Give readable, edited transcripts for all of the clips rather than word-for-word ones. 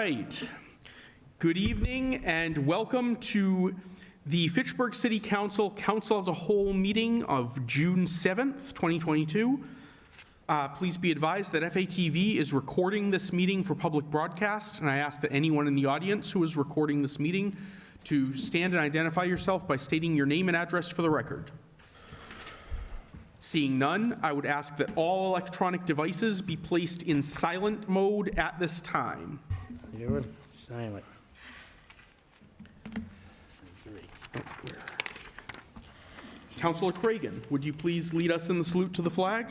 right. Good evening and welcome to the Fitchburg City Council as a Whole meeting of June 7th, 2022. Please be advised that FATV is recording this meeting for public broadcast, and I ask that anyone in the audience who is recording this meeting to stand and identify yourself by stating your name and address for the record. Seeing none, I would ask that all electronic devices be placed in silent mode at this time. Silent. Councillor Cragen, would you please lead us in the salute to the flag?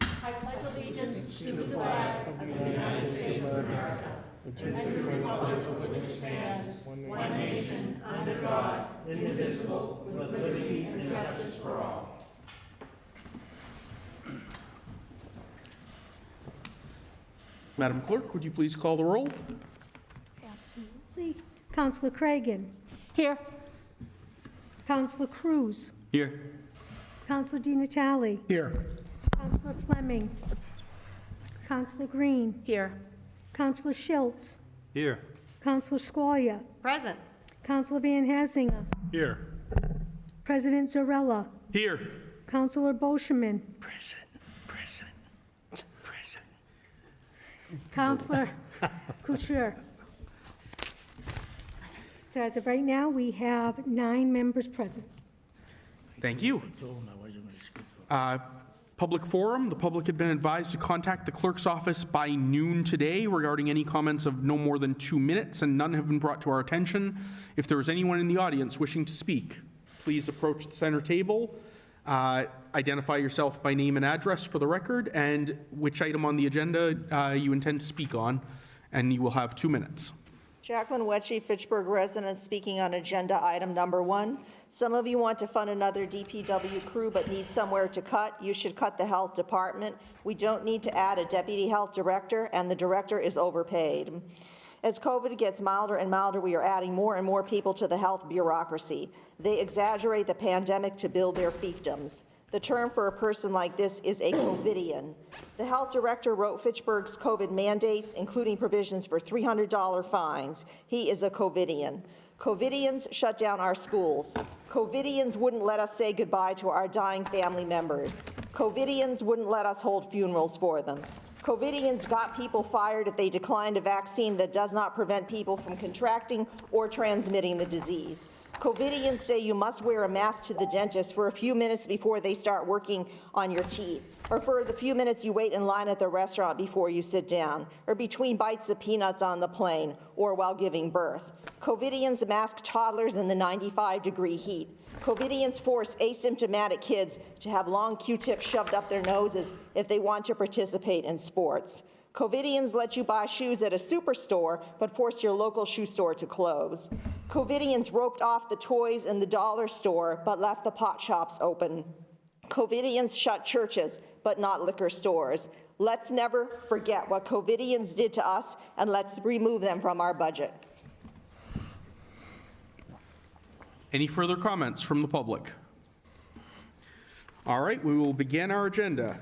I pledge allegiance to the flag of the United States of America and to the republic for which it stands, one nation, under God, indivisible, with liberty and justice for all. Madam Clerk, would you please call the roll? Absolutely. Councillor Cragen. Here. Councillor Cruz. Here. Councillor Di Natale. Here. Councillor Fleming. Councillor Green. Here. Councillor Schultz. Here. Councillor Scalia. Present. Councillor Van Hazinga. Here. President Zarella. Here. Councillor Boschman. Present. Councillor Couture. So as of right now, we have 9 members present. Thank you. Public forum. The public had been advised to contact the clerk's office by noon today regarding any comments of no more than 2 minutes, and none have been brought to our attention. If there is anyone in the audience wishing to speak, please approach the center table. Identify yourself by name and address for the record, and which item on the agenda you intend to speak on, and you will have 2 minutes. Jacqueline Wetchey, Fitchburg resident, speaking on agenda item number 1. Some of you want to fund another DPW crew but need somewhere to cut. You should cut the health department. We don't need to add a deputy health director, and the director is overpaid. As COVID gets milder and milder, we are adding more and more people to the health bureaucracy. They exaggerate the pandemic to build their fiefdoms. The term for a person like this is a COVIDian. The health director wrote Fitchburg's COVID mandates, including provisions for $300 fines. He is a COVIDian. COVIDians shut down our schools. COVIDians wouldn't let us say goodbye to our dying family members. COVIDians wouldn't let us hold funerals for them. COVIDians got people fired if they declined a vaccine that does not prevent people from contracting or transmitting the disease. COVIDians say you must wear a mask to the dentist for a few minutes before they start working on your teeth, or for the few minutes you wait in line at the restaurant before you sit down, or between bites of peanuts on the plane, or while giving birth. COVIDians mask toddlers in the 95-degree heat. COVIDians force asymptomatic kids to have long Q-tips shoved up their noses if they want to participate in sports. COVIDians let you buy shoes at a superstore, but force your local shoe store to close. COVIDians roped off the toys in the dollar store, but left the pot shops open. COVIDians shut churches, but not liquor stores. Let's never forget what COVIDians did to us, and let's remove them from our budget. Any further comments from the public? All right, we will begin our agenda.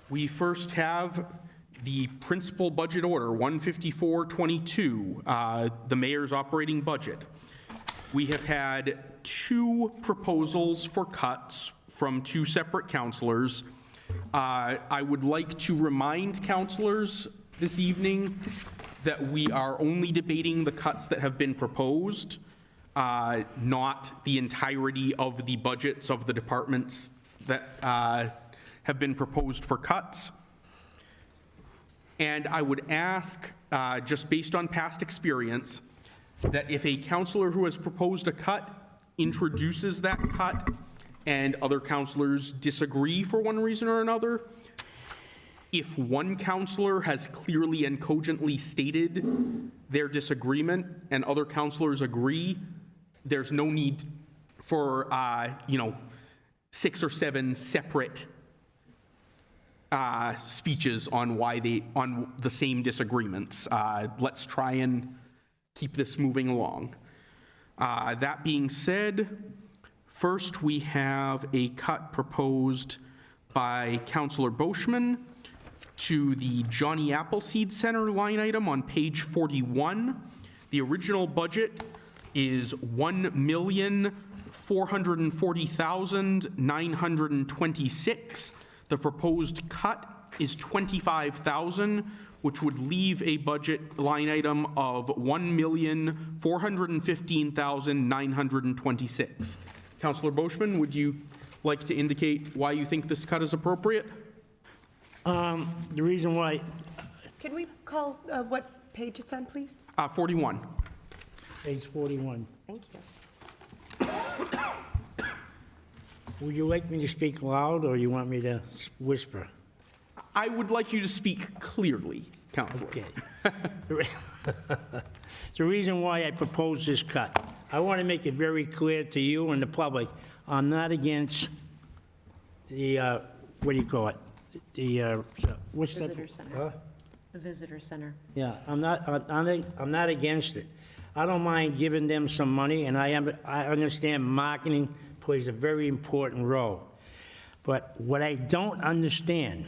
We first have the principal budget order, 15422, the mayor's operating budget. We have had 2 proposals for cuts from 2 separate councilors. I would like to remind councilors this evening that we are only debating the cuts that have been proposed, not the entirety of the budgets of the departments that have been proposed for cuts. And I would ask, just based on past experience, that if a councillor who has proposed a cut introduces that cut and other councillors disagree for one reason or another, if one councillor has clearly and cogently stated their disagreement and other councillors agree, there's no need for, 6 or 7 separate speeches on on the same disagreements. Let's try and keep this moving along. That being said, first we have a cut proposed by Councillor Boschman to the Johnny Appleseed Center line item on page 41. The original budget is $1,440,926. The proposed cut is $25,000, which would leave a budget line item of $1,415,926. Councilor Boschman, would you like to indicate why you think this cut is appropriate? The reason why, Can we call what page it's on, please? 41. page 41. Thank you. Would you like me to speak loud, or you want me to whisper? I would like you to speak clearly, Councilor. Okay. The reason why I propose this cut, I want to make it very clear to you and the public, I'm not against the, what do you call it? The, what's that? Visitor center. Huh? The visitor center. Yeah, I'm not against it. I don't mind giving them some money, and I understand marketing plays a very important role. But what I don't understand,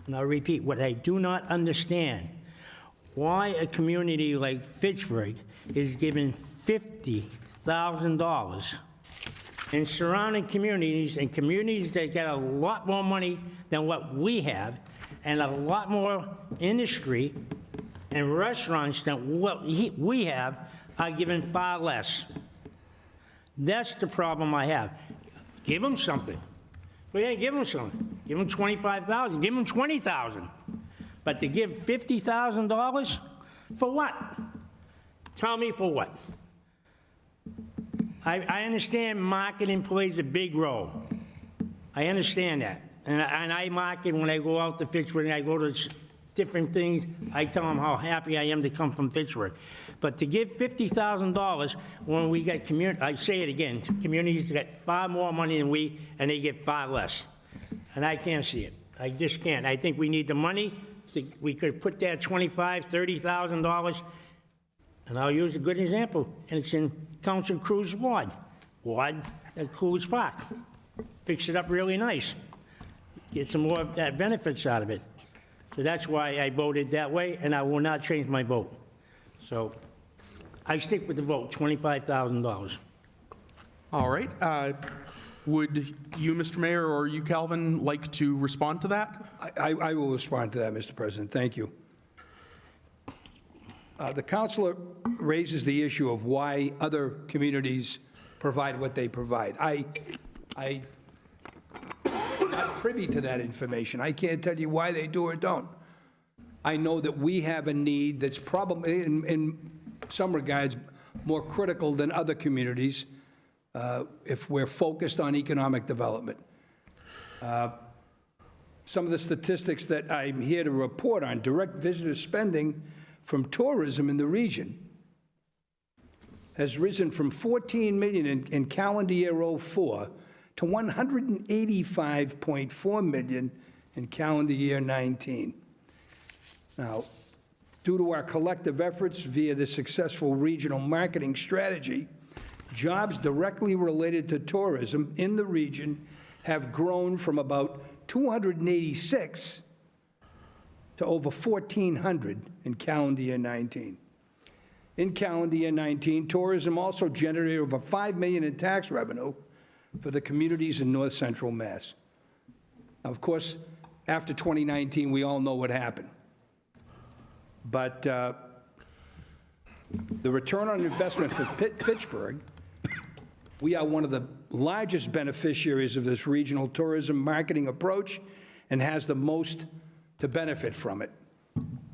and I'll repeat, what I do not understand, why a community like Fitchburg is given $50,000 and surrounding communities and communities that get a lot more money than what we have and a lot more industry and restaurants than what we have are given far less. That's the problem I have. Give them something. Well, yeah, give them something. Give them $25,000. Give them $20,000. But to give $50,000 for what? Tell me for what? I understand marketing plays a big role. I understand that. And I market when I go out to Fitchburg, and I go to different things. I tell them how happy I am to come from Fitchburg. But to give $50,000 when we got I say it again, communities get far more money than we, and they get far less. And I can't see it. I just can't. I think we need the money. We could put that $25,000, $30,000, and I'll use a good example, and it's in Council Cruz's ward at Coolidge Park. Fix it up really nice. Get some more benefits out of it. So that's why I voted that way, and I will not change my vote. So I stick with the vote, $25,000. All right. Would you, Mr. Mayor, or you, Calvin, like to respond to that? I will respond to that, Mr. President. Thank you. The councilor raises the issue of why other communities provide what they provide. I'm not privy to that information. I can't tell you why they do or don't. I know that we have a need that's probably, in some regards, more critical than other communities if we're focused on economic development. Some of the statistics that I'm here to report on, direct visitor spending from tourism in the region has risen from $14 million in calendar year '04 to $185.4 million in calendar year '19. Now, due to our collective efforts via the successful regional marketing strategy, jobs directly related to tourism in the region have grown from about 286 to over 1,400 in calendar year '19. In calendar year '19, tourism also generated over $5 million in tax revenue for the communities in north central Mass. Now, of course, after 2019, we all know what happened. But the return on investment for Fitchburg, we are one of the largest beneficiaries of this regional tourism marketing approach and has the most to benefit from it.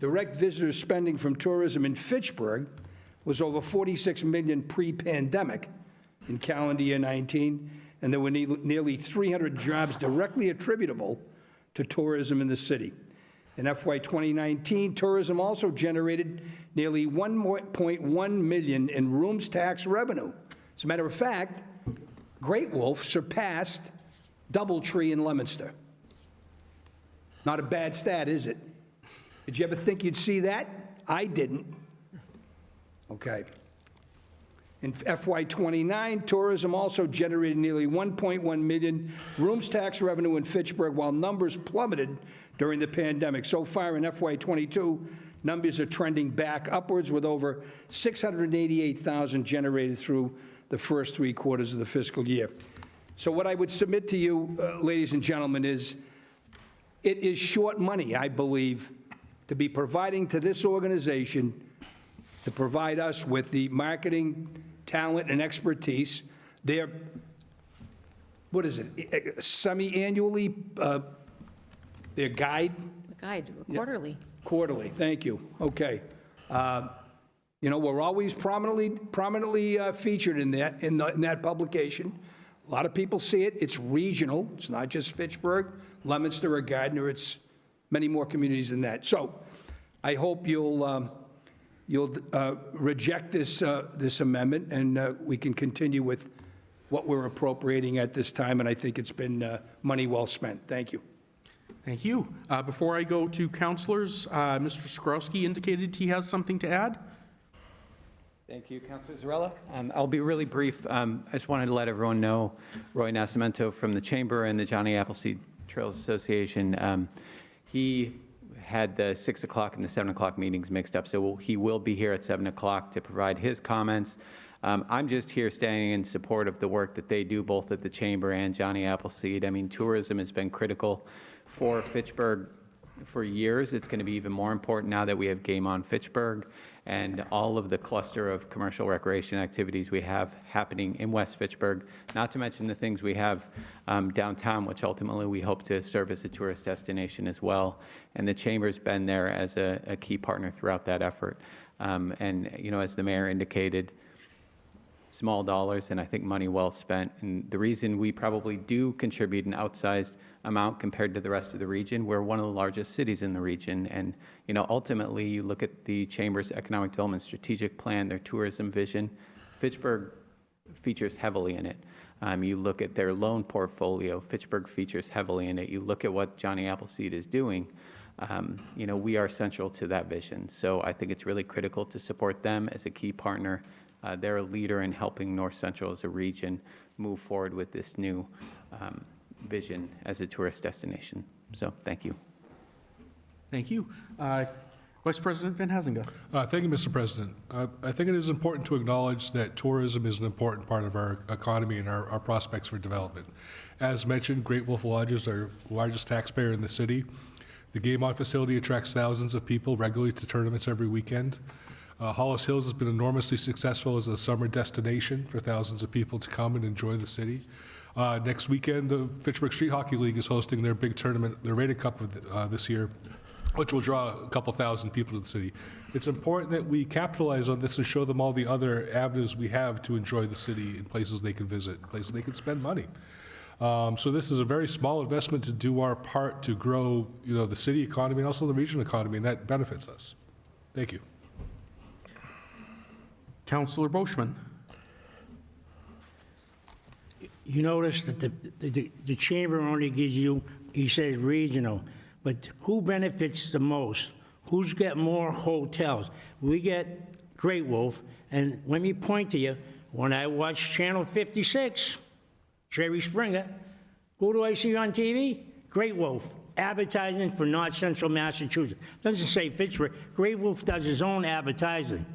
Direct visitor spending from tourism in Fitchburg was over $46 million pre-pandemic in calendar year '19, and there were nearly 300 jobs directly attributable to tourism in the city. In FY 2019, tourism also generated nearly $1.1 million in rooms tax revenue. As a matter of fact, Great Wolf surpassed Doubletree in Leominster. Not a bad stat, is it? Did you ever think you'd see that? I didn't. Okay. In FY '29, tourism also generated nearly $1.1 million rooms tax revenue in Fitchburg, while numbers plummeted during the pandemic. So far in FY '22, numbers are trending back upwards with over 688,000 generated through the first 3 quarters of the fiscal year. So what I would submit to you, ladies and gentlemen, is it is short money, I believe, to be providing to this organization to provide us with the marketing talent and expertise. They're, what is it, semi-annually, their guide? The guide, quarterly. Quarterly, thank you. Okay. You know, we're always prominently featured in that publication. A lot of people see it. It's regional. It's not just Fitchburg, Leominster, or Gardner. It's many more communities than that. So I hope you'll reject this amendment, and we can continue with what we're appropriating at this time, and I think it's been money well spent. Thank you. Thank you. Before I go to councilors, Mr. Skrowski indicated he has something to add. Thank you, Councilor Zarella. I'll be really brief. I just wanted to let everyone know, Roy Nascimento from the Chamber and the Johnny Appleseed Trails Association, he had the 6 o'clock and the 7 o'clock meetings mixed up, so he will be here at 7 o'clock to provide his comments. I'm just here standing in support of the work that they do, both at the Chamber and Johnny Appleseed. I mean, tourism has been critical for Fitchburg for years. It's going to be even more important now that we have Game On Fitchburg and all of the cluster of commercial recreation activities we have happening in West Fitchburg, not to mention the things we have downtown, which ultimately we hope to serve as a tourist destination as well. And the Chamber's been there as a key partner throughout that effort. And, you know, as the mayor indicated, small dollars and I think money well spent. And the reason we probably do contribute an outsized amount compared to the rest of the region, we're one of the largest cities in the region. And, you know, ultimately you look at the Chamber's Economic Development Strategic Plan, their tourism vision, Fitchburg features heavily in it. You look at their loan portfolio, Fitchburg features heavily in it. You look at what Johnny Appleseed is doing, you know, we are central to that vision. So I think it's really critical to support them as a key partner. They're a leader in helping North Central as a region move forward with this new vision as a tourist destination. So thank you. Thank you. Vice President Van Hazinga. Thank you, Mr. President. I think it is important to acknowledge that tourism is an important part of our economy and our prospects for development. As mentioned, Great Wolf Lodge is our largest taxpayer in the city. The Game On facility attracts thousands of people regularly to tournaments every weekend. Hollis Hills has been enormously successful as a summer destination for thousands of people to come and enjoy the city. Next weekend, the Fitchburg Street Hockey League is hosting their big tournament, their Rated Cup of this year, which will draw a couple thousand people to the city. It's important that we capitalize on this and show them all the other avenues we have to enjoy the city in places they can visit, places they can spend money. So this is a very small investment to do our part to grow, you know, the city economy and also the regional economy, and that benefits us. Thank you. Councilor Boschman. You notice that the Chamber only gives you, he says regional, but who benefits the most? Who's got more hotels? We get Great Wolf, and let me point to you, when I watch Channel 56, Jerry Springer, who do I see on TV? Great Wolf, advertising for North Central Massachusetts. Doesn't say Fitchburg. Great Wolf does his own advertising.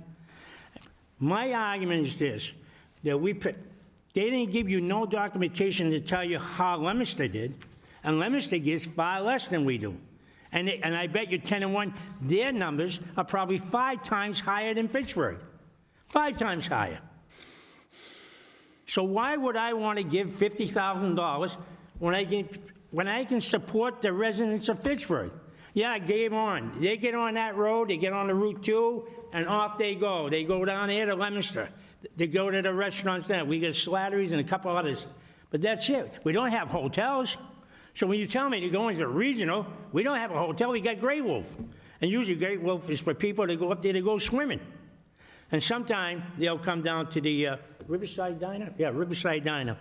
My argument is this, that they didn't give you no documentation to tell you how Leominster did, and Leominster gets far less than we do. And I bet you 10-1, their numbers are probably 5 times higher than Fitchburg. 5 times higher. So why would I want to give $50,000 when I can support the residents of Fitchburg? Yeah, Game On. They get on that road, they get on the Route 2, and off they go. They go down here to Leominster. They go to the restaurants there. We get Slattery's and a couple others. But that's it. We don't have hotels. So when you tell me to go into regional, we don't have a hotel, we got Great Wolf. And usually Great Wolf is for people that go up there to go swimming. And sometime they'll come down to the Riverside Diner? Yeah, Riverside Diner.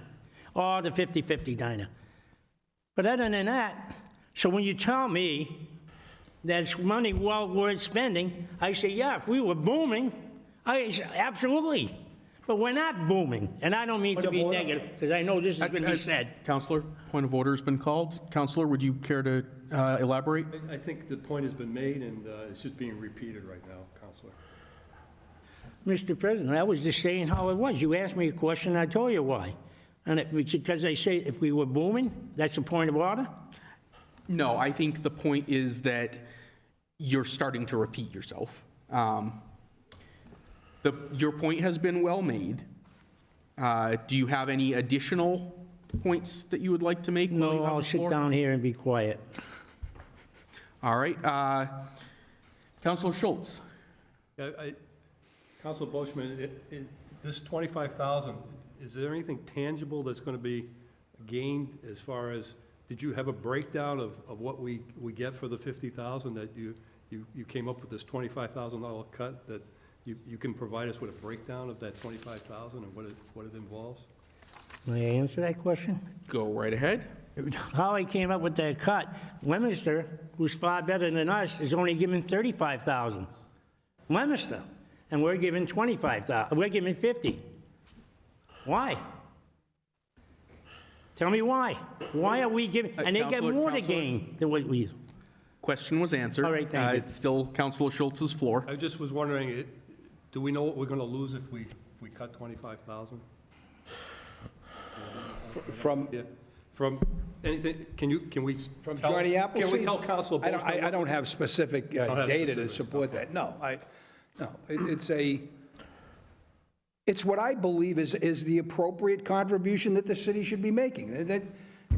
Or the 50/50 Diner. But other than that, so when you tell me that's money well worth spending, I say, yeah, if we were booming, I say, absolutely. But we're not booming, and I don't mean to be negative, because I know this is going to be said. Counselor, point of order has been called. Counselor, would you care to elaborate? I think the point has been made, and it's just being repeated right now, Counselor. Mr. President, I was just saying how it was. You asked me a question, I told you why. And because I say if we were booming, that's a point of order? No, I think the point is that you're starting to repeat yourself. Your point has been well made. Do you have any additional points that you would like to make? while you No, have I'll the sit floor? down here and be quiet. All right. Counselor Schultz. Councilor Boschman, this 25,000, is there anything tangible that's going to be gained as far as, did you have a breakdown of what we get for the 50,000 that you came up with this $25,000 cut, that you can provide us with a breakdown of that 25,000 and what it involves? May I answer that question? Go right ahead. How I came up with that cut, Leominster, who's far better than us, is only giving 35,000. Leominster, and we're giving 25,000, we're giving 50. Why? Tell me why. Why are we giving, and they get more to gain than what we. Question was answered. All right, thank you. It's still Counselor Schultz's floor. I just was wondering, do we know what we're going to lose if we cut 25,000? From, Yeah, from anything, can we? from tell- Johnny Appleseed? Can we tell Council I Boschman? don't have specific have data to specifics, support that. No, it's what I believe is the appropriate contribution that the city should be making. That,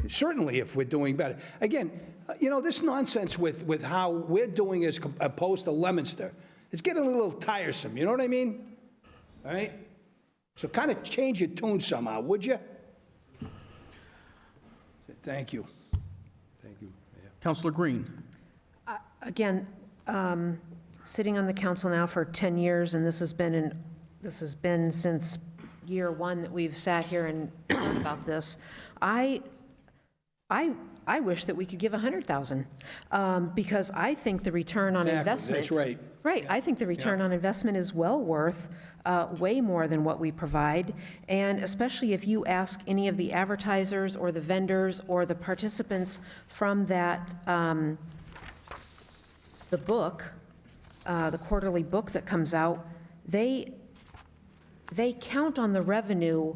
certainly if we're doing better. Again, this nonsense with how we're doing as opposed to Leominster, it's getting a little tiresome, you know what I mean? All right? So kind of change your tune somehow, would you? Thank you. Thank you, Mayor. Counselor Green. Again, sitting on the council now for 10 years, and this has been since year one that we've sat here and talked about this. I wish that we could give 100,000, because I think the return on Exactly, investment. that's right. Right, I think the return on investment is well worth way more than what we provide, and especially if you ask any of the advertisers or the vendors or the participants from that, the book, the quarterly book that comes out, they count on the revenue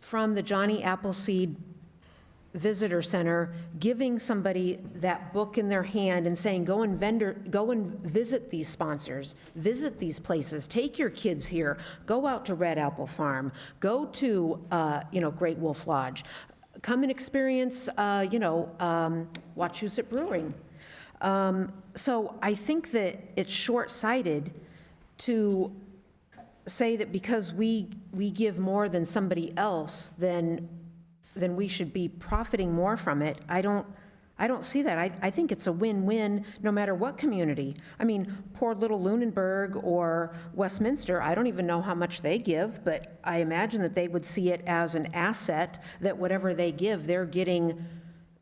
from the Johnny Appleseed Visitor Center, giving somebody that book in their hand and saying, go and visit these sponsors, visit these places, take your kids here, go out to Red Apple Farm, go to, Great Wolf Lodge, come and experience, Wachusett Brewing. So I think that it's short-sighted to say that because we give more than somebody else, then we should be profiting more from it. I don't see that. I think it's a win-win no matter what community. I mean, poor little Lunenburg or Westminster, I don't even know how much they give, but I imagine that they would see it as an asset, that whatever they give, they're getting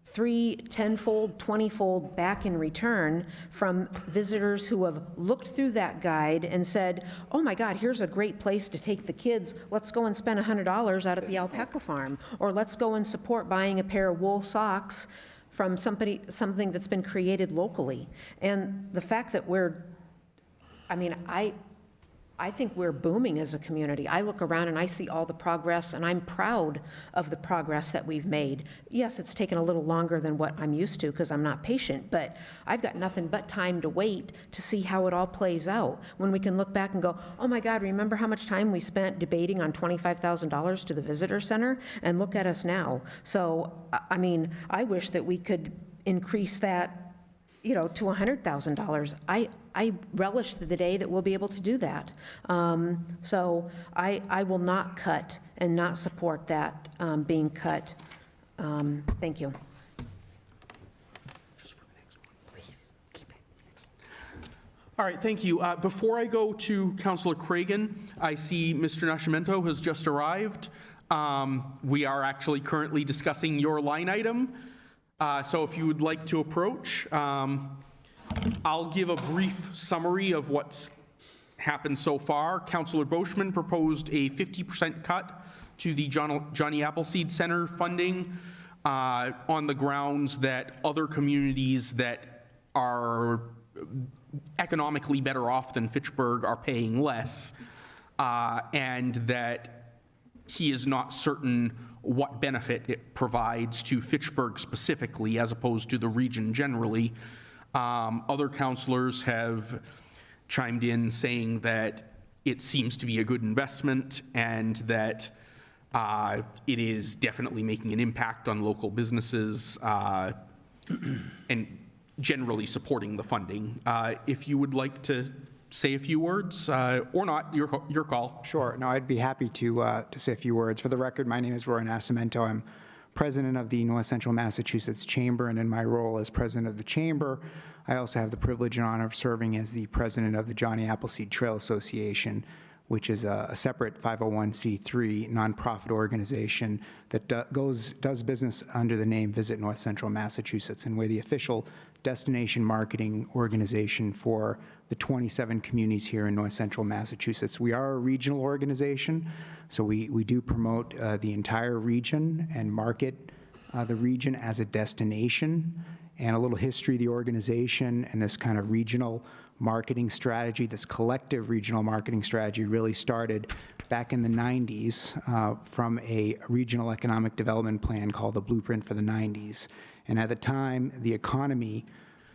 3, 10-fold, 20-fold back in return from visitors who have looked through that guide and said, oh my God, here's a great place to take the kids. Let's go and spend $100 out at the alpaca farm. Or let's go and support buying a pair of wool socks from something that's been created locally. And the fact that I think we're booming as a community. I look around and I see all the progress, and I'm proud of the progress that we've made. Yes, it's taken a little longer than what I'm used to because I'm not patient, but I've got nothing but time to wait to see how it all plays out. When we can look back and go, oh my God, remember how much time we spent debating on $25,000 to the visitor center? And look at us now. So, I mean, I wish that we could increase that to $100,000. I relish the day that we'll be able to do that. So I will not cut and not support that being cut. Thank you. All right, thank you. Before I go to Councilor Cragan, I see Mr. Nascimento has just arrived. We are actually currently discussing your line item. So if you would like to approach, I'll give a brief summary of what's happened so far. Councillor Boschman proposed a 50% cut to the Johnny Appleseed Center funding on the grounds that other communities that are economically better off than Fitchburg are paying less, and that he is not certain what benefit it provides to Fitchburg specifically as opposed to the region generally. Other councillors have chimed in saying that it seems to be a good investment and that it is definitely making an impact on local businesses and generally supporting the funding. If you would like to say a few words or not, your call. Sure. No, I'd be happy to say a few words. For the record, my name is Roy Nascimento. I'm president of the North Central Massachusetts Chamber, and in my role as president of the Chamber, I also have the privilege and honor of serving as the president of the Johnny Appleseed Trail Association, which is a separate 501c3 nonprofit organization that does business under the name Visit North Central Massachusetts, and we're the official destination marketing organization for the 27 communities here in North Central Massachusetts. We are a regional organization, so we do promote the entire region and market the region as a destination. And a little history of the organization and this kind of regional marketing strategy, this collective regional marketing strategy really started back in the 90s from a regional economic development plan called the Blueprint for the 90s. And at the time, the economy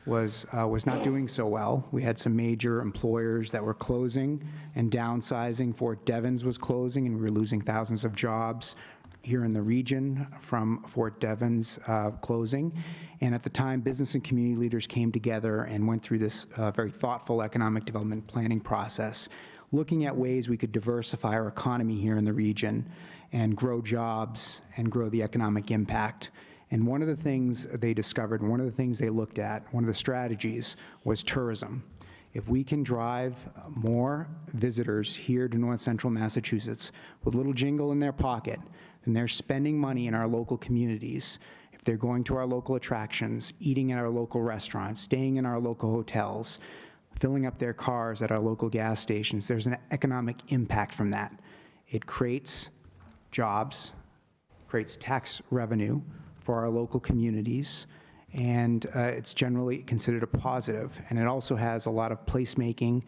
was not doing so well. We had some major employers that were closing and downsizing. Fort Devens was closing, and we were losing thousands of jobs here in the region from Fort Devens closing. And at the time, business and community leaders came together and went through this very thoughtful economic development planning process, looking at ways we could diversify our economy here in the region and grow jobs and grow the economic impact. And one of the things they discovered, one of the things they looked at, one of the strategies was tourism. If we can drive more visitors here to North Central Massachusetts with a little jingle in their pocket, then they're spending money in our local communities. If they're going to our local attractions, eating at our local restaurants, staying in our local hotels, filling up their cars at our local gas stations, there's an economic impact from that. It creates jobs, creates tax revenue for our local communities, and it's generally considered a positive. And it also has a lot of placemaking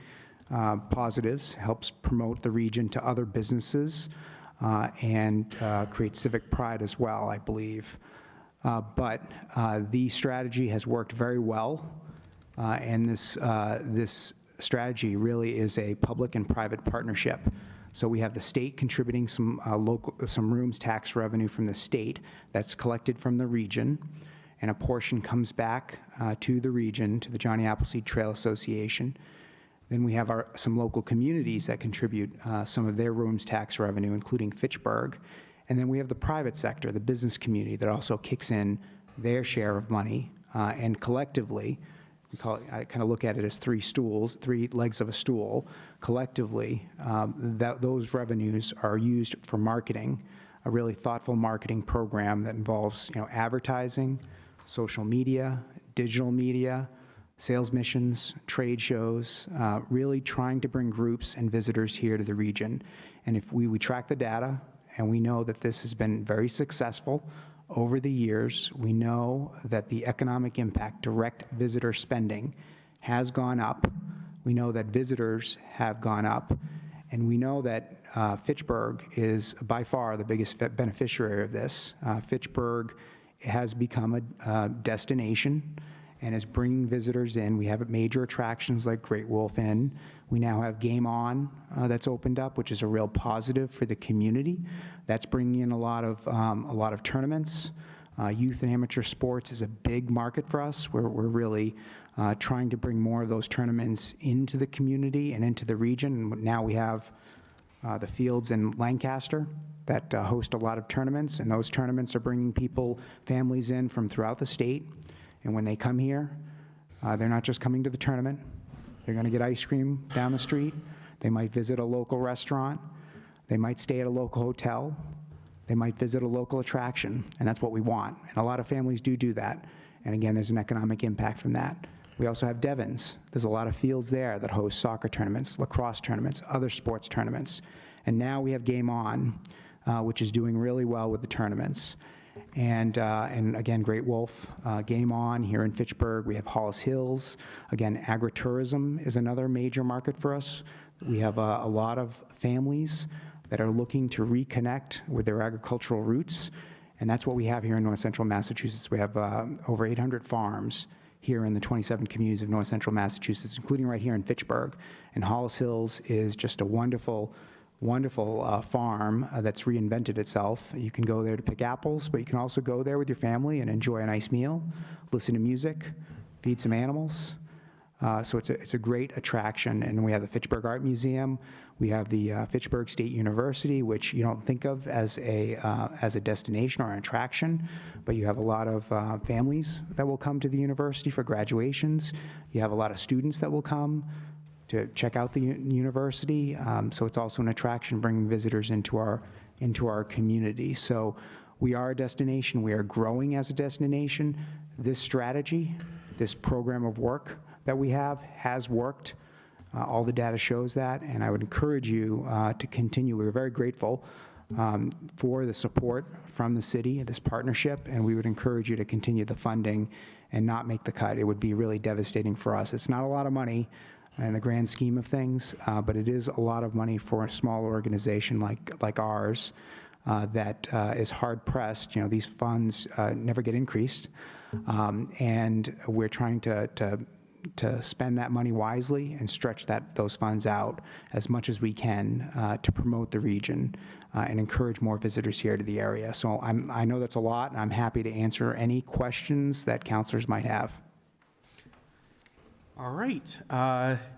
positives, helps promote the region to other businesses, and create civic pride as well, I believe. But the strategy has worked very well, and this strategy really is a public and private partnership. So we have the state contributing some rooms tax revenue from the state that's collected from the region, and a portion comes back to the region, to the Johnny Appleseed Trail Association. Then we have some local communities that contribute some of their rooms tax revenue, including Fitchburg. And then we have the private sector, the business community, that also kicks in their share of money. And collectively, I kind of look at it as three legs of a stool. Collectively, those revenues are used for marketing, a really thoughtful marketing program that involves advertising, social media, digital media, sales missions, trade shows, really trying to bring groups and visitors here to the region. And if we track the data, and we know that this has been very successful over the years, we know that the economic impact, direct visitor spending, has gone up. We know that visitors have gone up, and we know that Fitchburg is by far the biggest beneficiary of this. Fitchburg has become a destination and is bringing visitors in. We have major attractions like Great Wolf Inn. We now have Game On that's opened up, which is a real positive for the community. That's bringing in a lot of tournaments. Youth and amateur sports is a big market for us. We're really trying to bring more of those tournaments into the community and into the region. And now we have the fields in Lancaster that host a lot of tournaments, and those tournaments are bringing families in from throughout the state. And when they come here, they're not just coming to the tournament. They're going to get ice cream down the street. They might visit a local restaurant. They might stay at a local hotel. They might visit a local attraction, and that's what we want. And a lot of families do that. And again, there's an economic impact from that. We also have Devon's. There's a lot of fields there that host soccer tournaments, lacrosse tournaments, other sports tournaments. And now we have Game On, which is doing really well with the tournaments. And again, Great Wolf, Game On here in Fitchburg. We have Hollis Hills. Again, agritourism is another major market for us. We have a lot of families that are looking to reconnect with their agricultural roots, and that's what we have here in North Central Massachusetts. We have over 800 farms here in the 27 communities of North Central Massachusetts, including right here in Fitchburg. And Hollis Hills is just a wonderful farm that's reinvented itself. You can go there to pick apples, but you can also go there with your family and enjoy a nice meal, listen to music, feed some animals. So it's a great attraction. And we have the Fitchburg Art Museum. We have the Fitchburg State University, which you don't think of as a destination or an attraction, but you have a lot of families that will come to the university for graduations. You have a lot of students that will come to check out the university. So it's also an attraction, bringing visitors into our community. So we are a destination. We are growing as a destination. This strategy, this program of work that we have has worked. All the data shows that, and I would encourage you to continue. We're very grateful for the support from the city, this partnership, and we would encourage you to continue the funding and not make the cut. It would be really devastating for us. It's not a lot of money in the grand scheme of things, but it is a lot of money for a small organization like ours that is hard-pressed. You know, these funds never get increased, and we're trying to spend that money wisely and stretch those funds out as much as we can to promote the region and encourage more visitors here to the area. So I know that's a lot, and I'm happy to answer any questions that councilors might have. All right.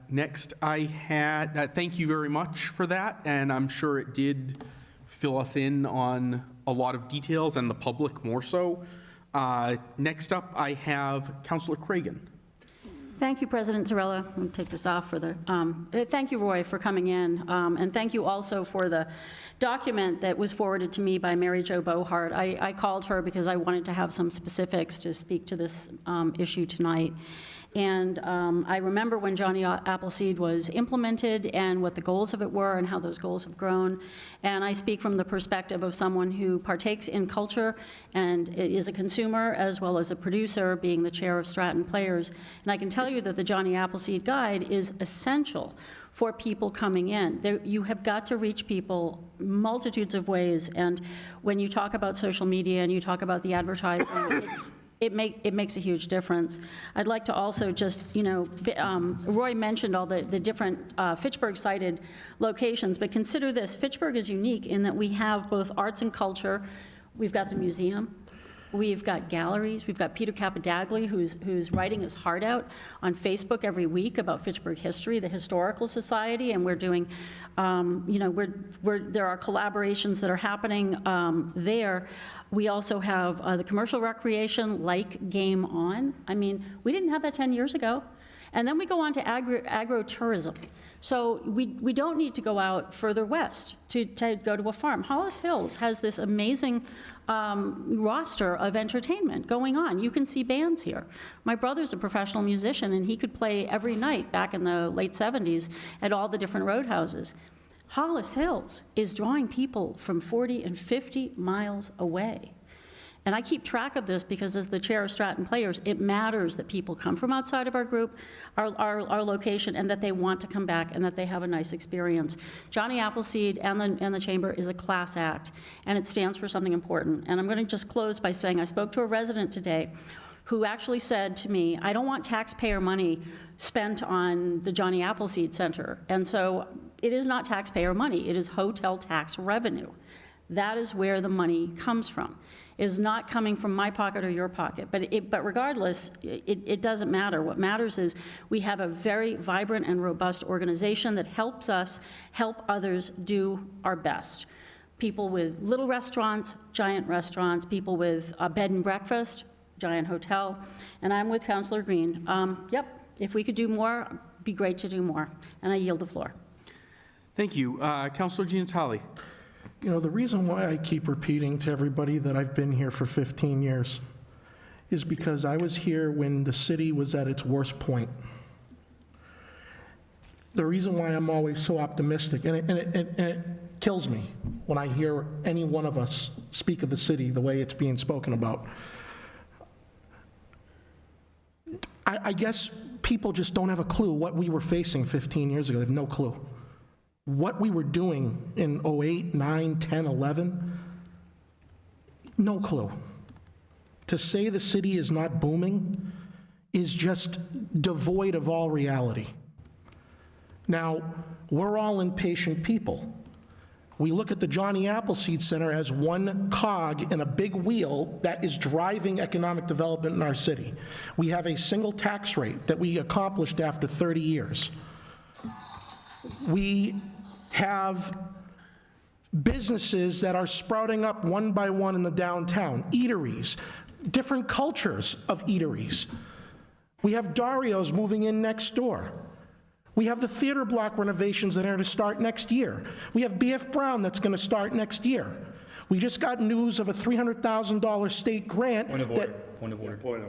Next, I had, thank you very much for that, and I'm sure it did fill us in on a lot of details, and the public more so. Next up, I have Councilor Cragan. Thank you, President Zarella. I'll take this off for the, thank you, Roy, for coming in. And thank you also for the document that was forwarded to me by Mary Jo Bohart. I called her because I wanted to have some specifics to speak to this issue tonight. And I remember when Johnny Appleseed was implemented and what the goals of it were and how those goals have grown. And I speak from the perspective of someone who partakes in culture and is a consumer as well as a producer, being the chair of Stratton Players. And I can tell you that the Johnny Appleseed Guide is essential for people coming in. You have got to reach people multitudes of ways. And when you talk about social media and you talk about the advertising, it makes a huge difference. I'd like to also just, Roy mentioned all the different Fitchburg-cited locations, but consider this. Fitchburg is unique in that we have both arts and culture. We've got the museum. We've got galleries. We've got Peter Capadagli, who's writing his heart out on Facebook every week about Fitchburg history, the Historical Society, and we're doing, there are collaborations that are happening there. We also have the commercial recreation like Game On. I mean, we didn't have that 10 years ago. And then we go on to agro-tourism. So we don't need to go out further west to go to a farm. Hollis Hills has this amazing roster of entertainment going on. You can see bands here. My brother's a professional musician, and he could play every night back in the late 70s at all the different roadhouses. Hollis Hills is drawing people from 40 and 50 miles away. And I keep track of this because as the chair of Stratton Players, it matters that people come from outside of our group, our location, and that they want to come back and that they have a nice experience. Johnny Appleseed and the Chamber is a class act, and it stands for something important. And I'm going to just close by saying I spoke to a resident today who actually said to me, I don't want taxpayer money spent on the Johnny Appleseed Center. And so it is not taxpayer money, it is hotel tax revenue. That is where the money comes from. It is not coming from my pocket or your pocket. But regardless, it doesn't matter. What matters is we have a very vibrant and robust organization that helps us help others do our best. People with little restaurants, giant restaurants, people with a bed and breakfast, giant hotel. And I'm with Councilor Green. Yep, if we could do more, it'd be great to do more. And I yield the floor. Thank you. Councilor Gianatali. You know, the reason why I keep repeating to everybody that I've been here for 15 years is because I was here when the city was at its worst point. The reason why I'm always so optimistic, and it kills me when I hear any one of us speak of the city the way it's being spoken about. I guess people just don't have a clue what we were facing 15 years ago. They have no clue. What we were doing in 08, 9, 10, 11, no clue. To say the city is not booming is just devoid of all reality. Now, we're all impatient people. We look at the Johnny Appleseed Center as one cog in a big wheel that is driving economic development in our city. We have a single tax rate that we accomplished after 30 years. We have businesses that are sprouting up one by one in the downtown, eateries, different cultures of eateries. We have Dario's moving in next door. We have the theater block renovations that are going to start next year. We have B.F. Brown that's going to start next year. We just got news of a $300,000 state grant. Point of order. Point of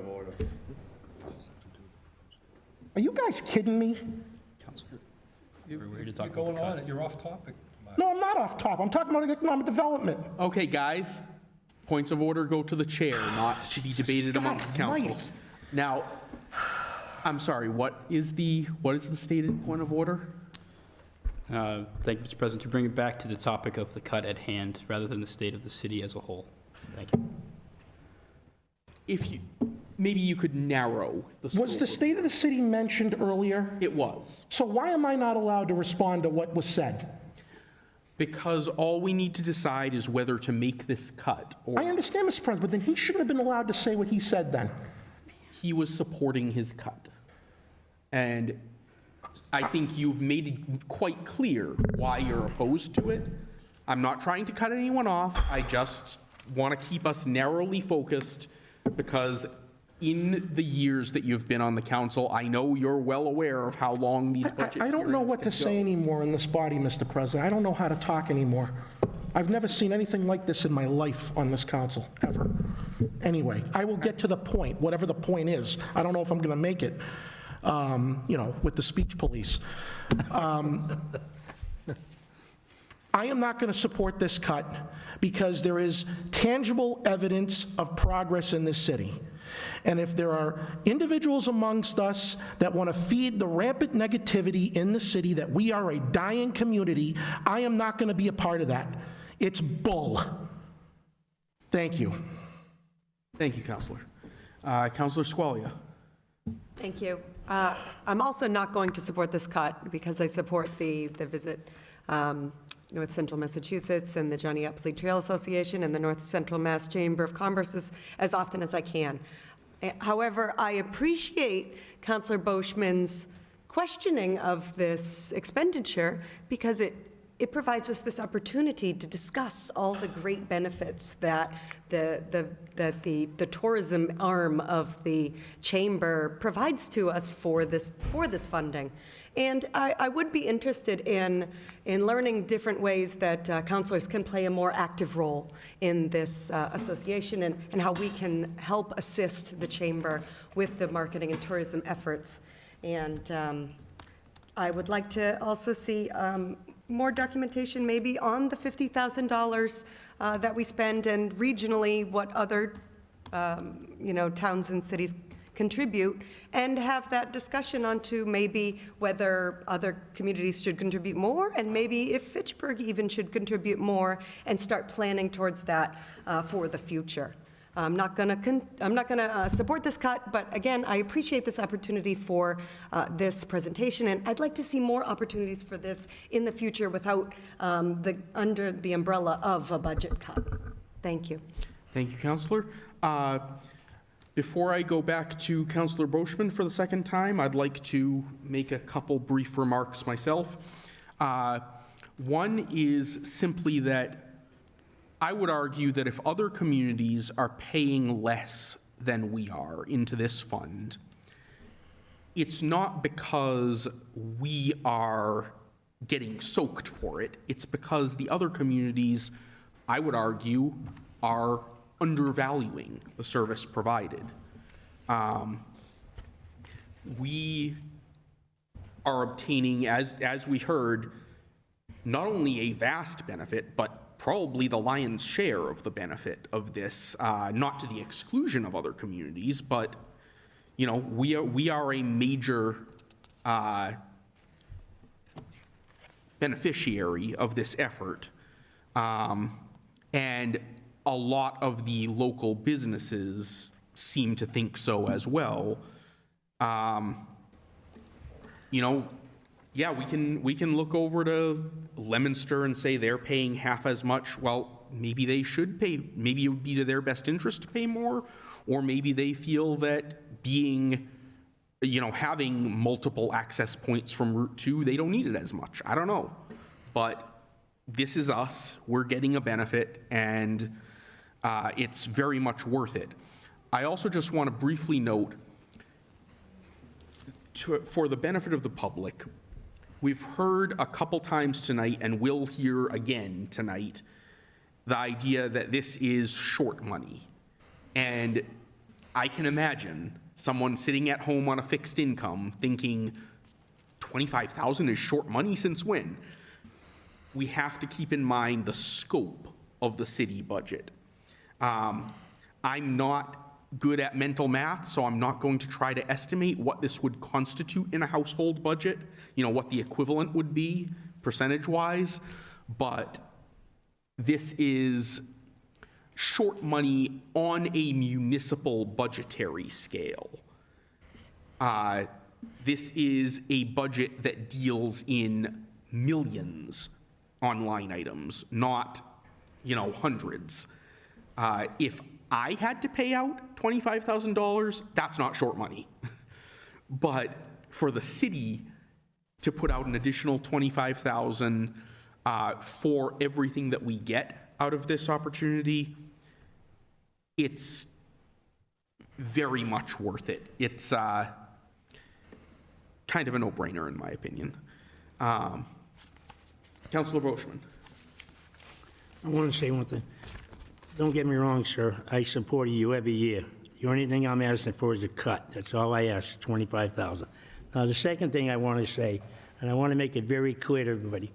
order. Are you guys kidding me? We're here to talk about the cut. You're off topic. No, I'm not off top. I'm talking about economic development. Okay, guys, points of order go to the chair, not to be debated amongst council. Almighty. Now, I'm sorry, what is the stated point of order? Thank you, Mr. President. To bring it back to the topic of the cut at hand, rather than the state of the city as a whole. Thank you. If you, maybe you could narrow the scope. Was the state of the city mentioned earlier? It was. So why am I not allowed to respond to what was said? Because all we need to decide is whether to make this cut. Or I understand, Mr. President, but then he shouldn't have been allowed to say what he said then. he was supporting his cut. And I think you've made it quite clear why you're opposed to it. I'm not trying to cut anyone off. I just want to keep us narrowly focused because in the years that you've been on the council, I know you're well aware of how long these budget I don't know hearings what to can say go. anymore in this body, Mr. President. I don't know how to talk anymore. I've never seen anything like this in my life on this council, ever. Anyway, I will get to the point, whatever the point is. I don't know if I'm going to make it, with the speech police. I am not going to support this cut because there is tangible evidence of progress in this city. And if there are individuals amongst us that want to feed the rampant negativity in the city that we are a dying community, I am not going to be a part of that. It's bull. Thank you. Thank you, Councilor. Councilor Squalia. Thank you. I'm also not going to support this cut because I support the visit North Central Massachusetts and the Johnny Appleseed Trail Association and the North Central Mass Chamber of Commerce as often as I can. However, I appreciate Councilor Boschman's questioning of this expenditure because it provides us this opportunity to discuss all the great benefits that the tourism arm of the chamber provides to us for this funding. And I would be interested in learning different ways that councilors can play a more active role in this association and how we can help assist the chamber with the marketing and tourism efforts. And I would like to also see more documentation maybe on the $50,000 that we spend and regionally what other towns and cities contribute, and have that discussion onto maybe whether other communities should contribute more, and maybe if Fitchburg even should contribute more, and start planning towards that for the future. I'm not going to support this cut, but again, I appreciate this opportunity for this presentation, and I'd like to see more opportunities for this in the future without under the umbrella of a budget cut. Thank you. Thank you, Councilor. Before I go back to Councilor Boschman for the second time, I'd like to make a couple brief remarks myself. One is simply that I would argue that if other communities are paying less than we are into this fund, it's not because we are getting soaked for it. It's because the other communities, I would argue, are undervaluing the service provided. We are obtaining, as we heard, not only a vast benefit, but probably the lion's share of the benefit of this, not to the exclusion of other communities, but, you know, we are a major beneficiary of this effort. And a lot of the local businesses seem to think so as well. You know, yeah, we can look over to Leominster and say they're paying half as much. Well, maybe they should pay, maybe it would be to their best interest to pay more, or maybe they feel that being, you know, having multiple access points from Route 2, they don't need it as much. I don't know. But this is us, we're getting a benefit, and it's very much worth it. I also just want to briefly note, for the benefit of the public, we've heard a couple times tonight, and will hear again tonight, the idea that this is short money. And I can imagine someone sitting at home on a fixed income thinking, 25,000 is short money since when? We have to keep in mind the scope of the city budget. I'm not good at mental math, so I'm not going to try to estimate what this would constitute in a household budget, you know, what the equivalent would be percentage-wise, but this is short money on a municipal budgetary scale. This is a budget that deals in millions on line items, not, you know, hundreds. If I had to pay out $25,000, that's not short money. But for the city to put out an additional $25,000 for everything that we get out of this opportunity, it's very much worth it. It's kind of a no-brainer, in my opinion. Councillor Boschman. I want to say one thing. Don't get me wrong, sir. I support you every year. The only thing I'm asking for is a cut. That's all I ask, $25,000. Now, the second thing I want to say, and I want to make it very clear to everybody,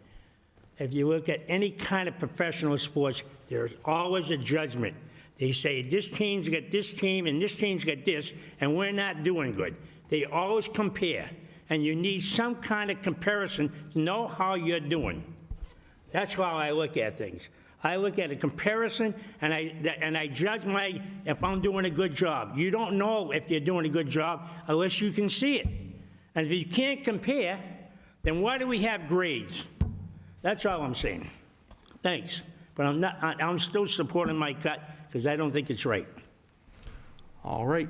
if you look at any kind of professional sports, there's always a judgment. They say, this team's got this team, and this team's got this, and we're not doing good. They always compare, and you need some kind of comparison to know how you're doing. That's how I look at things. I look at a comparison, and I judge if I'm doing a good job. You don't know if you're doing a good job unless you can see it. And if you can't compare, then why do we have grades? That's all I'm saying. Thanks. But I'm still supporting my cut because I don't think it's right. All right.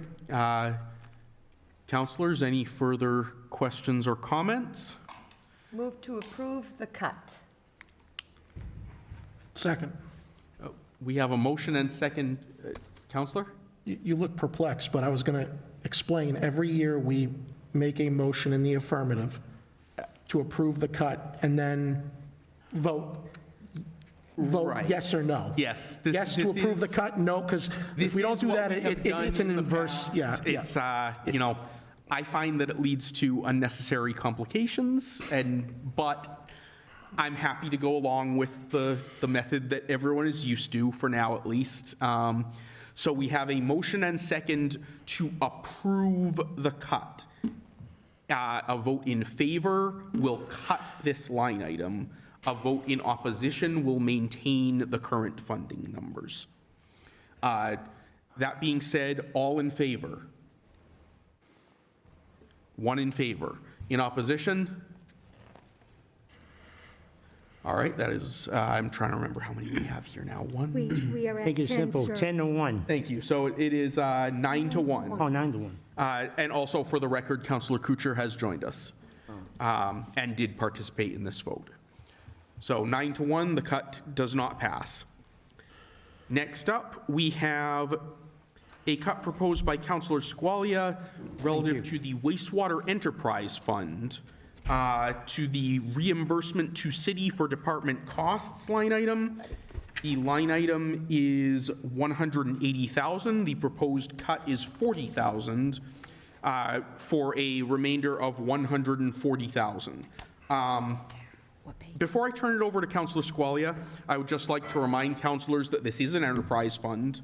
Councilors, any further questions or comments? Move to approve the cut. Second. We have a motion and second. Councilor? You look perplexed, but I was going to explain. Every year, we make a motion in the affirmative to approve the cut, and then vote Right. yes or no. Yes. Yes to approve the cut, no, because if we don't do that, it's an inverse, yeah. It's, you know, I find that it leads to unnecessary complications, but I'm happy to go along with the method that everyone is used to, for now at least. So we have a motion and second to approve the cut. A vote in favor will cut this line item. A vote in opposition will maintain the current funding numbers. That being said, all in favor? One in favor. In opposition? All right, that is, I'm trying to remember how many we have here now. One, two. We are at Make it 10, simple, sir. 10-1. Thank you. So it is 9-1. Oh, 9-1. And also, for the record, Councillor Kuchar has joined us and did participate in this vote. So 9-1, the cut does not pass. Next up, we have a cut proposed by Councillor Squalia relative to the wastewater enterprise fund, to the reimbursement to city for department costs line item, The line item is 180,000. The proposed cut is 40,000 for a remainder of 140,000. Before I turn it over to Councilor Squalia, I would just like to remind councilors that this is an enterprise fund,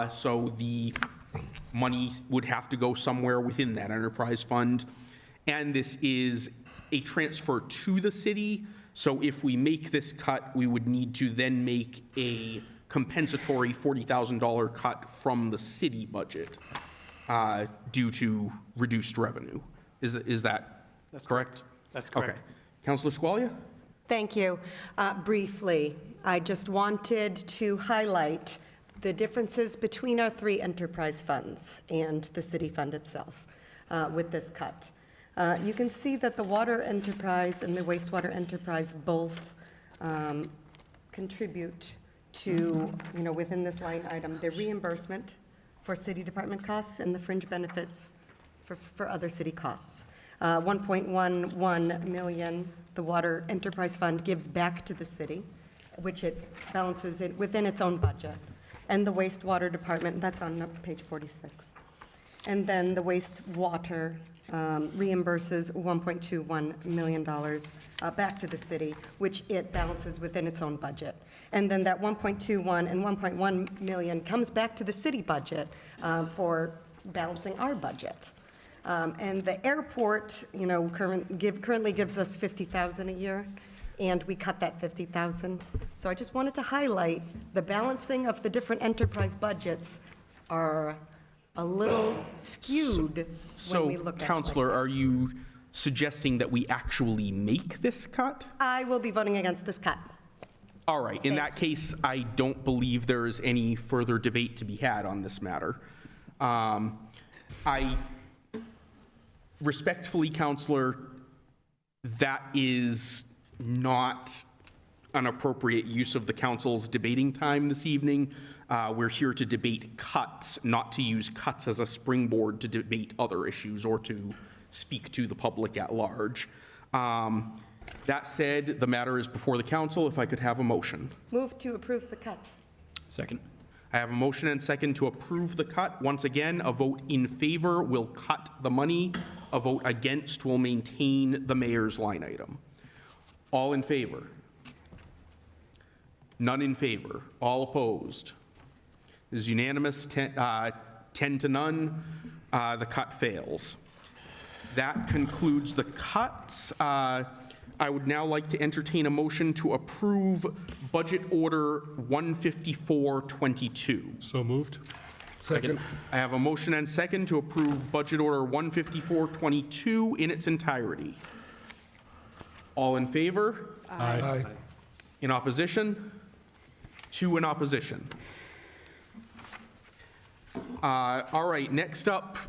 so the money would have to go somewhere within that enterprise fund, and this is a transfer to the city, so if we make this cut, we would need to then make a compensatory $40,000 cut from the city budget due to reduced revenue. Is that correct? That's correct. Okay. Councilor Squalia? Thank you. Briefly, I just wanted to highlight the differences between our three enterprise funds and the city fund itself with this cut. You can see that the water enterprise and the wastewater enterprise both contribute to, within this line item, the reimbursement for city department costs and the fringe benefits for other city costs. 1.11 million, the water enterprise fund gives back to the city, which it balances it within its own budget. And the wastewater department, that's on page 46. And then the wastewater reimburses $1.21 million back to the city, which it balances within its own budget. And then that 1.21 and 1.1 million comes back to the city budget for balancing our budget. And the airport, currently gives us $50,000 a year, and we cut that $50,000. So I just wanted to highlight the balancing of the different enterprise budgets are a little skewed when we look at it. So, Councilor, are you suggesting that we actually make this cut? I will be voting against this cut. All right. In that case, I don't believe there is any further debate to be had on this matter. I respectfully, Councilor, that is not an appropriate use of the council's debating time this evening. We're here to debate cuts, not to use cuts as a springboard to debate other issues or to speak to the public at large. That said, the matter is before the council. If I could have a motion. Move to approve the cut. Second. I have a motion and second to approve the cut. Once again, a vote in favor will cut the money. A vote against will maintain the mayor's line item. All in favor? None in favor. All opposed? It is unanimous, 10 to none. The cut fails. That concludes the cuts. I would now like to entertain a motion to approve Budget Order 15422. So moved. Second. I have a motion and second to approve Budget Order 15422 in its entirety. All in favor? Aye. In opposition? 2 in opposition. All right, next up,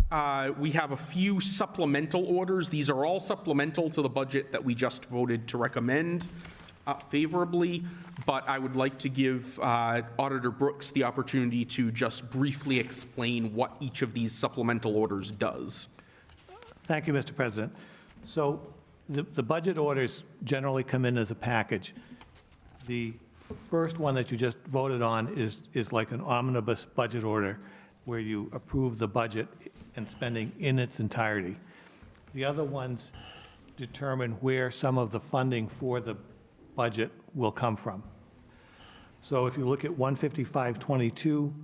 we have a few supplemental orders. These are all supplemental to the budget that we just voted to recommend favorably, but I would like to give Auditor Brooks the opportunity to just briefly explain what each of these supplemental orders does. Thank you, Mr. President. So the budget orders generally come in as a package. The first one that you just voted on is like an omnibus budget order where you approve the budget and spending in its entirety. The other ones determine where some of the funding for the budget will come from. So if you look at 15522,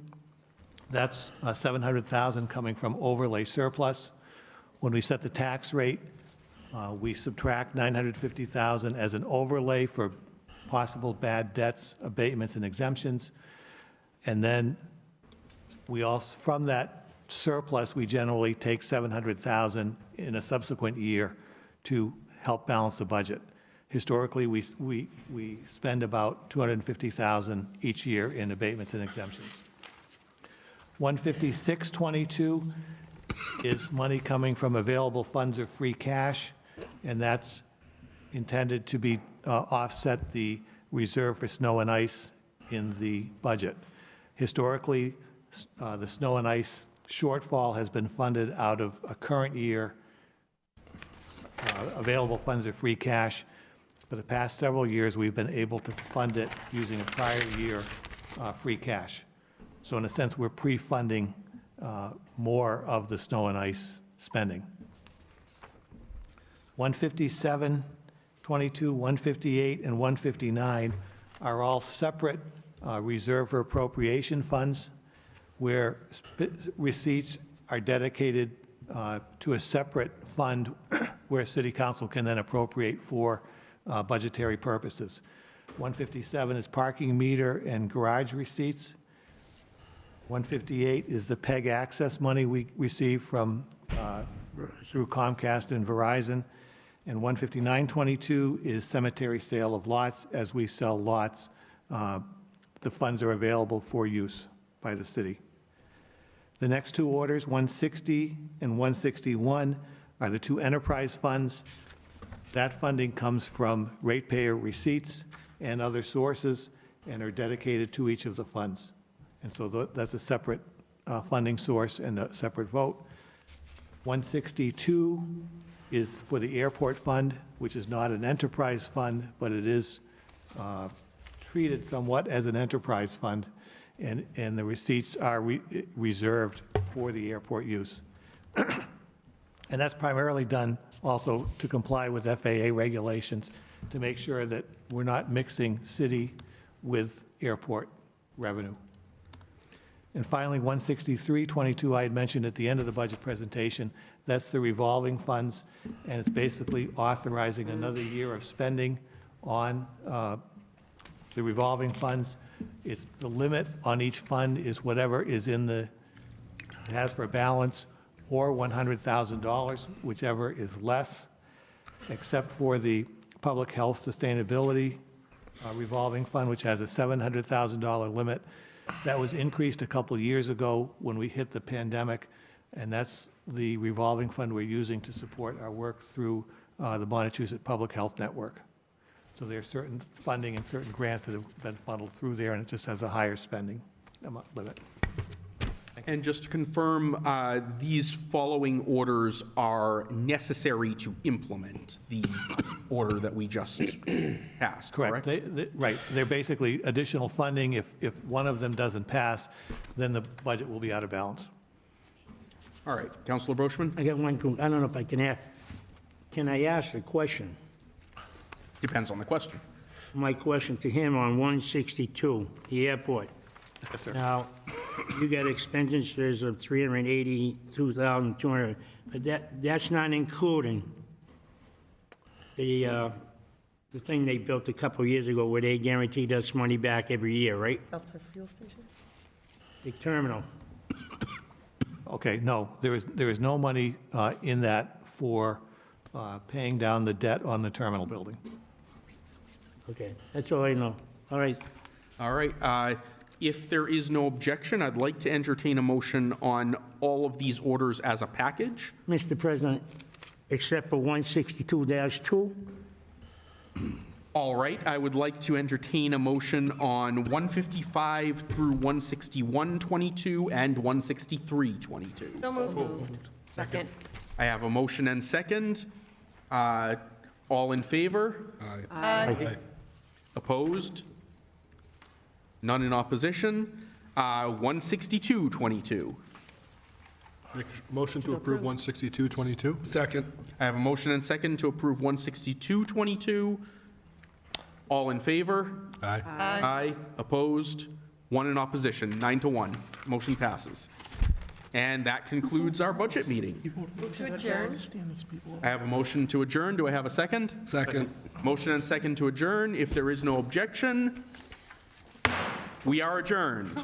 that's $700,000 coming from overlay surplus. When we set the tax rate, we subtract $950,000 as an overlay for possible bad debts, abatements, and exemptions. And then we also, from that surplus, we generally take $700,000 in a subsequent year to help balance the budget. Historically, we spend about $250,000 each year in abatements and exemptions. 15622 is money coming from available funds or free cash, and that's intended to be offset the reserve for snow and ice in the budget. Historically, the snow and ice shortfall has been funded out of a current year available funds or free cash. For the past several years, we've been able to fund it using a prior year free cash. So in a sense, we're pre-funding more of the snow and ice spending. 157, 22, 158, and 159 are all separate reserve or appropriation funds where receipts are dedicated to a separate fund where City Council can then appropriate for budgetary purposes. 157 is parking meter and garage receipts. 158 is the PEG access money we receive from, through Comcast and Verizon. And 15922 is cemetery sale of lots. As we sell lots, the funds are available for use by the city. The next two orders, 160 and 161, are the two enterprise funds. That funding comes from ratepayer receipts and other sources and are dedicated to each of the funds. And so that's a separate funding source and a separate vote. 162 is for the airport fund, which is not an enterprise fund, but it is treated somewhat as an enterprise fund, and the receipts are reserved for the airport use. And that's primarily done also to comply with FAA regulations to make sure that we're not mixing city with airport revenue. And finally, 16322, I had mentioned at the end of the budget presentation, that's the revolving funds, and it's basically authorizing another year of spending on the revolving funds. It's the limit on each fund is whatever is in the, has for balance, or $100,000, whichever is less, except for the Public Health Sustainability revolving fund, which has a $700,000 limit. That was increased a couple of years ago when we hit the pandemic, and that's the revolving fund we're using to support our work through the Montechusett Public Health Network. So there's certain funding and certain grants that have been funneled through there, and it just has a higher spending limit. And just to confirm, these following orders are necessary to implement the order that we just passed, correct? Right. They're basically additional funding. If one of them doesn't pass, then the budget will be out of balance. All right, Councilor Brochman? I got one, I don't know if I can ask. Can I ask a question? Depends on the question. My question to him on 162, the airport. Yes, sir. Now, you got expenditures of $382,200, but that's not including the thing they built a couple of years ago where they guaranteed us money back every year, right? Self-serve fuel station? The terminal. Okay, no, there is no money in that for paying down the debt on the terminal building. Okay, that's all I know. All right. All right. If there is no objection, I'd like to entertain a motion on all of these orders as a package. Mr. President, except for 162-2, All right, I would like to entertain a motion on 155 through 16122 and 16322. So moved. Second. I have a motion and second. All in favor? Aye. Opposed? None in opposition. 16222. Motion to approve 16222? Second. I have a motion and second to approve 16222. All in favor? Aye. Aye. Opposed? One in opposition, 9-1. Motion passes. And that concludes our budget meeting. To adjourn. I have a motion to adjourn. Do I have a second? Second. Motion and second to adjourn. If there is no objection, we are adjourned.